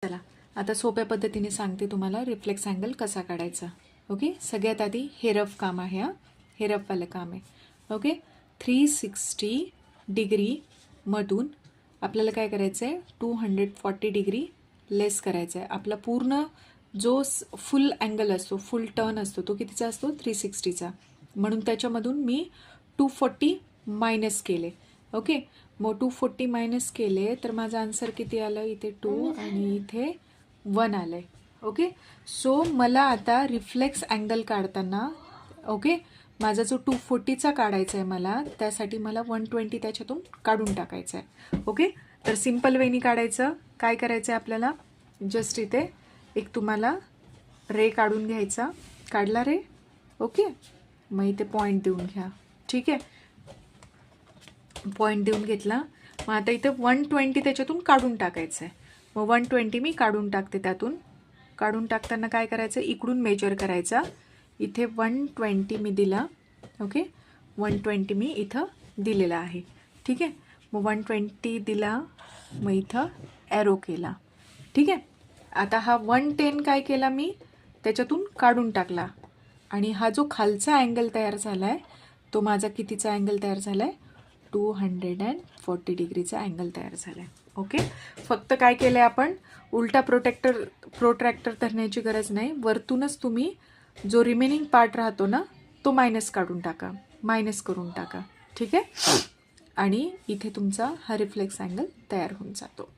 चला आता सोप्या पद्धतीने सांगते तुम्हाला रिफ्लेक्स अँगल कसा काढायचा. ओके, सगळ्यात आधी हे रफ काम आहे. हे रफवालं काम आहे. ओके, 360 डिग्री मधून आपल्याला काय करायचं आहे, 240 डिग्री लेस करायचं आहे. आपला पूर्ण जो फुल अँगल असतो, फुल टर्न असतो, तो कितीचा असतो, 360चा. म्हणून त्याच्यामधून मी 240 मायनस केले. ओके, मग 240 मायनस केले तर माझं आन्सर किती आलं, इथे 2 आणि इथे 1 आलं आहे. ओके, सो मला आता रिफ्लेक्स अँगल काढताना, ओके, माझा जो 240चा काढायचा आहे मला, त्यासाठी मला 120 त्याच्यातून काढून टाकायचं आहे. ओके, तर सिम्पल वेनी काढायचं. काय करायचं आहे आपल्याला, जस्ट इथे एक तुम्हाला रे काढून घ्यायचा. काढला रे, ओके, मग इथे पॉईंट देऊन घ्या. ठीक आहे, पॉईंट देऊन घेतला. मग आता इथे 120 त्याच्यातून काढून टाकायचं आहे. मग 120 मी काढून टाकते. त्यातून काढून टाकताना काय करायचं, इकडून मेजर करायचा. इथे 120 मी दिला. ओके, 120 मी इथं दिलेला आहे. ठीक आहे, मग 120 दिला, मग इथं ॲरो केला. ठीक आहे, आता हा 110 काय केला मी, त्याच्यातून काढून टाकला. आणि हा जो खालचा अँगल तयार झाला आहे, तो माझा कितीचा अँगल तयार झाला आहे, 240 डिग्रीचा अँगल तयार झाला आहे. ओके, फक्त काय केलं आहे आपण, उलटा प्रोट्रॅक्टर धरण्याची गरज नाही. वरतूनच तुम्ही जो रिमेनिंग पार्ट राहतो ना, तो मायनस करून टाका. ठीक आहे, आणि इथे तुमचा हा रिफ्लेक्स अँगल तयार होऊन जातो.